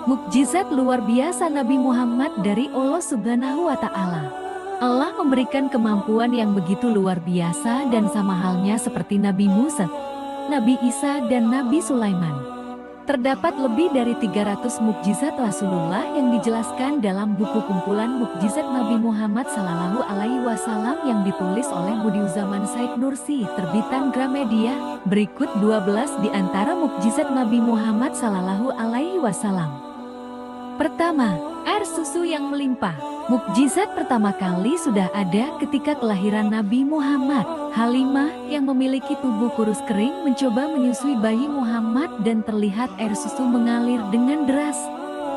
Mukjizat luar biasa Nabi Muhammad dari Allah Subhanahu wa Ta'ala. Allah memberikan kemampuan yang begitu luar biasa dan sama halnya seperti Nabi Musa, Nabi Isa, dan Nabi Sulaiman. Terdapat lebih dari 300 mukjizat Rasulullah yang dijelaskan dalam buku kumpulan mukjizat Nabi Muhammad Sallallahu Alaihi Wasallam yang ditulis oleh Budiuzaman Said Nursi, terbitan Gramedia. Berikut 12 di antara mukjizat Nabi Muhammad Sallallahu Alaihi Wasallam. Pertama, air susu yang melimpah. Mukjizat pertama kali sudah ada ketika kelahiran Nabi Muhammad. Halimah yang memiliki tubuh kurus kering mencoba menyusui bayi Muhammad dan terlihat air susu mengalir dengan deras.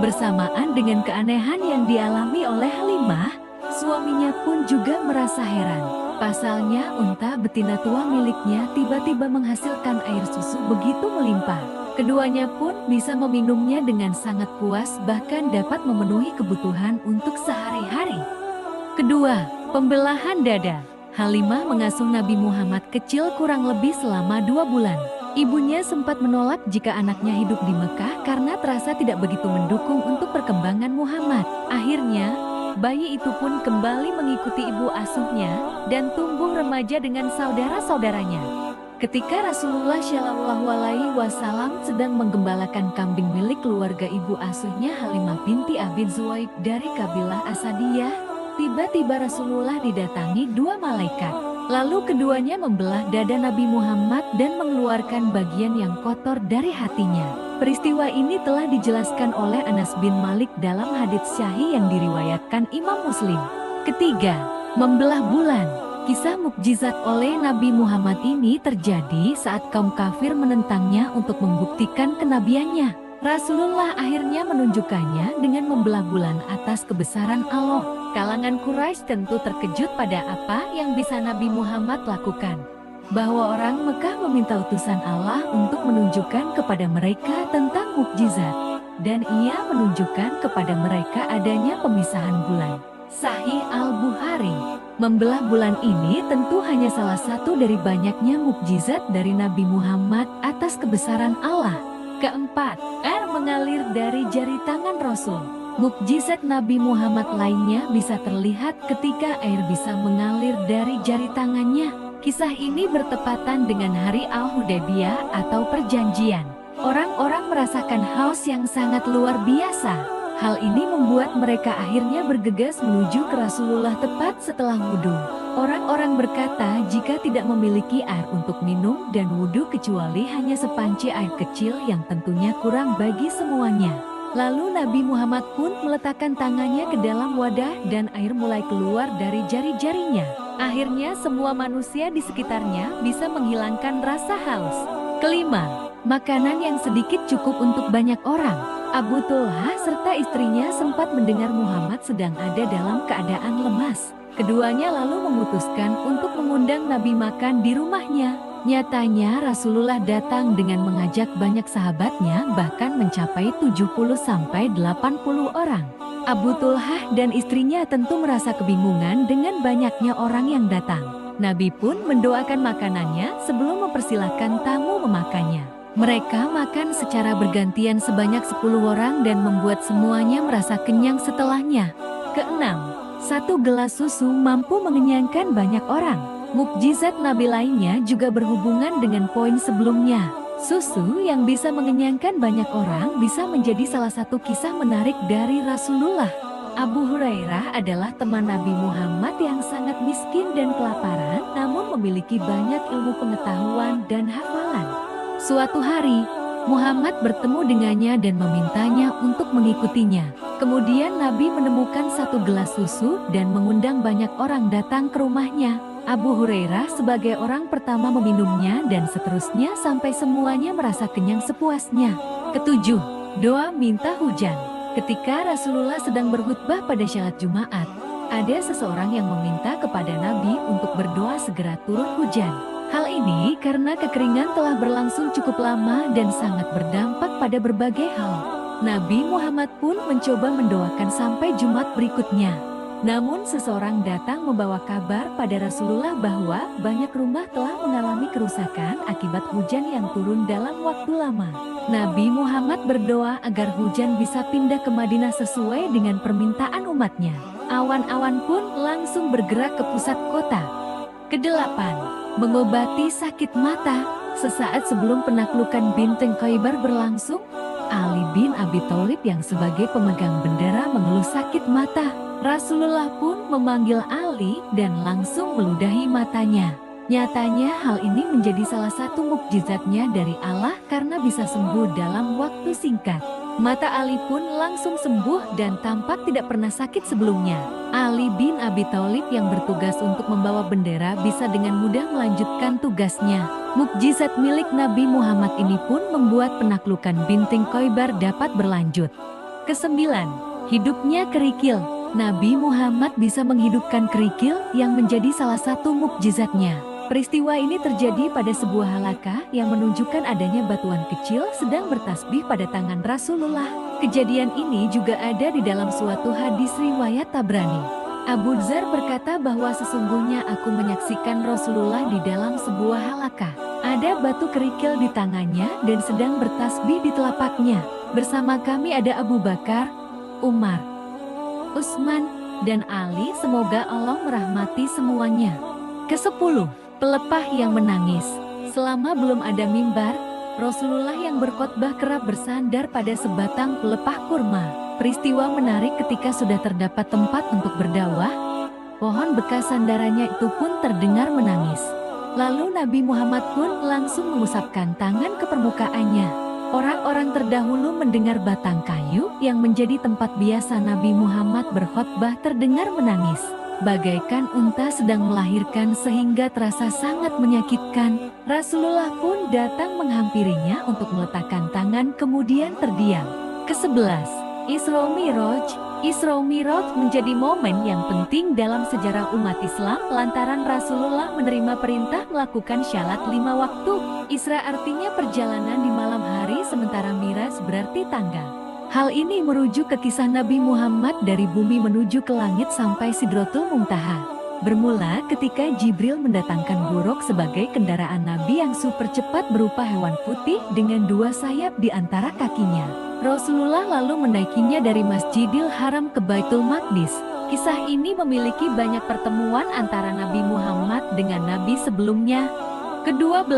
Bersamaan dengan keanehan yang dialami oleh Halimah, suaminya pun juga merasa heran. Pasalnya unta betina tua miliknya tiba-tiba menghasilkan air susu begitu melimpah. Keduanya pun bisa meminumnya dengan sangat puas, bahkan dapat memenuhi kebutuhan untuk sehari-hari. Kedua, pembelahan dada. Halimah mengasuh Nabi Muhammad kecil kurang lebih selama 2 bulan. Ibunya sempat menolak jika anaknya hidup di Mekah karena terasa tidak begitu mendukung untuk perkembangan Muhammad. Akhirnya, bayi itu pun kembali mengikuti ibu asuhnya dan tumbuh remaja dengan saudara-saudaranya. Ketika Rasulullah Shallallahu Alaihi Wasallam sedang menggembalakan kambing milik keluarga ibu asuhnya Halimah binti Abi Zuwaib dari kabilah Asadiyah, tiba-tiba Rasulullah didatangi 2 malaikat. Lalu keduanya membelah dada Nabi Muhammad dan mengeluarkan bagian yang kotor dari hatinya. Peristiwa ini telah dijelaskan oleh Anas bin Malik dalam hadits Sahih yang diriwayatkan Imam Muslim. Ketiga, membelah bulan. Kisah mukjizat oleh Nabi Muhammad ini terjadi saat kaum kafir menentangnya untuk membuktikan kenabiannya. Rasulullah akhirnya menunjukkannya dengan membelah bulan atas kebesaran Allah. Kalangan Quraisy tentu terkejut pada apa yang bisa Nabi Muhammad lakukan. Bahwa orang Mekah meminta utusan Allah untuk menunjukkan kepada mereka tentang mukjizat. Dan ia menunjukkan kepada mereka adanya pemisahan bulan. Sahih Al-Bukhari. Membelah bulan ini tentu hanya salah satu dari banyaknya mukjizat dari Nabi Muhammad atas kebesaran Allah. Keempat, air mengalir dari jari tangan Rasul. Mukjizat Nabi Muhammad lainnya bisa terlihat ketika air bisa mengalir dari jari tangannya. Kisah ini bertepatan dengan hari Al-Hudaybiyah atau perjanjian. Orang-orang merasakan haus yang sangat luar biasa. Hal ini membuat mereka akhirnya bergegas menuju ke Rasulullah tepat setelah wudhu. Orang-orang berkata jika tidak memiliki air untuk minum dan wudhu kecuali hanya sepanci air kecil yang tentunya kurang bagi semuanya. Lalu Nabi Muhammad pun meletakkan tangannya ke dalam wadah dan air mulai keluar dari jari-jarinya. Akhirnya semua manusia di sekitarnya bisa menghilangkan rasa haus. Kelima, makanan yang sedikit cukup untuk banyak orang. Abu Tulhah serta istrinya sempat mendengar Muhammad sedang ada dalam keadaan lemas. Keduanya lalu memutuskan untuk mengundang Nabi makan di rumahnya. Nyatanya Rasulullah datang dengan mengajak banyak sahabatnya, bahkan mencapai 70-80 orang. Abu Tulhah dan istrinya tentu merasa kebingungan dengan banyaknya orang yang datang. Nabi pun mendoakan makanannya sebelum mempersilahkan tamu memakannya. Mereka makan secara bergantian sebanyak 10 orang dan membuat semuanya merasa kenyang setelahnya. Keenam, 1 gelas susu mampu mengenyangkan banyak orang. Mukjizat Nabi lainnya juga berhubungan dengan poin sebelumnya. Susu yang bisa mengenyangkan banyak orang bisa menjadi salah satu kisah menarik dari Rasulullah. Abu Hurairah adalah teman Nabi Muhammad yang sangat miskin dan kelaparan, namun memiliki banyak ilmu pengetahuan dan hafalan. Suatu hari, Muhammad bertemu dengannya dan memintanya untuk mengikutinya. Kemudian Nabi menemukan 1 gelas susu dan mengundang banyak orang datang ke rumahnya. Abu Hurairah sebagai orang pertama meminumnya dan seterusnya sampai semuanya merasa kenyang sepuasnya. Ketujuh, doa minta hujan. Ketika Rasulullah sedang berkhutbah pada syalat Jumat, ada seseorang yang meminta kepada Nabi untuk berdoa segera turun hujan. Hal ini karena kekeringan telah berlangsung cukup lama dan sangat berdampak pada berbagai hal. Nabi Muhammad pun mencoba mendoakan sampai Jumat berikutnya. Namun seseorang datang membawa kabar pada Rasulullah bahwa banyak rumah telah mengalami kerusakan akibat hujan yang turun dalam waktu lama. Nabi Muhammad berdoa agar hujan bisa pindah ke Madinah sesuai dengan permintaan umatnya. Awan-awan pun langsung bergerak ke pusat kota. Kedelapan, mengobati sakit mata. Sesaat sebelum penaklukan Bintang Khaybar berlangsung, Ali bin Abi Thalib yang sebagai pemegang bendera mengeluh sakit mata. Rasulullah pun memanggil Ali dan langsung meludahi matanya. Nyatanya hal ini menjadi salah satu mukjizatnya dari Allah karena bisa sembuh dalam waktu singkat. Mata Ali pun langsung sembuh dan tampak tidak pernah sakit sebelumnya. Ali bin Abi Thalib yang bertugas untuk membawa bendera bisa dengan mudah melanjutkan tugasnya. Mukjizat milik Nabi Muhammad ini pun membuat penaklukan Bintang Khaybar dapat berlanjut. Kesembilan, hidupnya kerikil. Nabi Muhammad bisa menghidupkan kerikil yang menjadi salah satu mukjizatnya. Peristiwa ini terjadi pada sebuah halakah yang menunjukkan adanya batuan kecil sedang bertasbih pada tangan Rasulullah. Kejadian ini juga ada di dalam suatu hadis riwayat Tabrani. Abu Dzar berkata bahwa sesungguhnya aku menyaksikan Rasulullah di dalam sebuah halakah. Ada batu kerikil di tangannya dan sedang bertasbih di telapaknya. Bersama kami ada Abu Bakar, Umar, Utsman, dan Ali, semoga Allah merahmati semuanya. Kesepuluh, pelepah yang menangis. Selama belum ada mimbar, Rasulullah yang berkhotbah kerap bersandar pada sebatang pelepah kurma. Peristiwa menarik ketika sudah terdapat tempat untuk berdakwah, pohon bekas sandarannya itu pun terdengar menangis. Lalu Nabi Muhammad pun langsung mengusapkan tangan ke permukaannya. Orang-orang terdahulu mendengar batang kayu yang menjadi tempat biasa Nabi Muhammad berkhotbah terdengar menangis. Bagaikan unta sedang melahirkan sehingga terasa sangat menyakitkan. Rasulullah pun datang menghampirinya untuk meletakkan tangan kemudian terdiam. Kesebelas, Isra Mi'raj. Isra Mi'raj menjadi momen yang penting dalam sejarah umat Islam lantaran Rasulullah menerima perintah melakukan syalat 5 waktu. Isra artinya perjalanan di malam hari sementara Mi'raj berarti tanggal. Hal ini merujuk ke kisah Nabi Muhammad dari bumi menuju ke langit sampai Sidratul Muntaha. Bermula ketika Jibril mendatangkan buruk sebagai kendaraan Nabi yang super cepat berupa hewan putih dengan 2 sayap di antara kakinya. Rasulullah lalu menaikinya dari Masjidil Haram ke Baitul Maqdis. Kisah ini memiliki banyak pertemuan antara Nabi Muhammad dengan Nabi sebelumnya. Ke-12,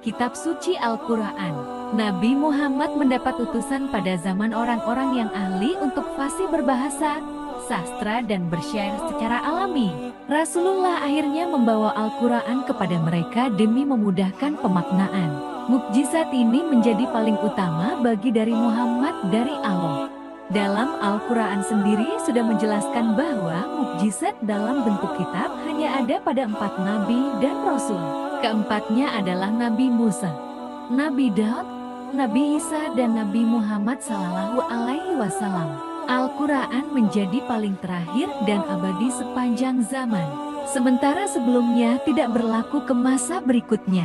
Kitab Suci Al-Quran. Nabi Muhammad mendapat utusan pada zaman orang-orang yang ahli untuk fasih berbahasa, sastra dan bersyair secara alami. Rasulullah akhirnya membawa Al-Quran kepada mereka demi memudahkan pemaknaan. Mukjizat ini menjadi paling utama bagi dari Muhammad dari Allah. Dalam Al-Quran sendiri sudah menjelaskan bahwa mukjizat dalam bentuk kitab hanya ada pada 4 nabi dan rasul. Keempatnya adalah Nabi Musa, Nabi Daud, Nabi Isa dan Nabi Muhammad Sallallahu Alaihi Wasallam. Al-Quran menjadi paling terakhir dan abadi sepanjang zaman. Sementara sebelumnya tidak berlaku ke masa berikutnya.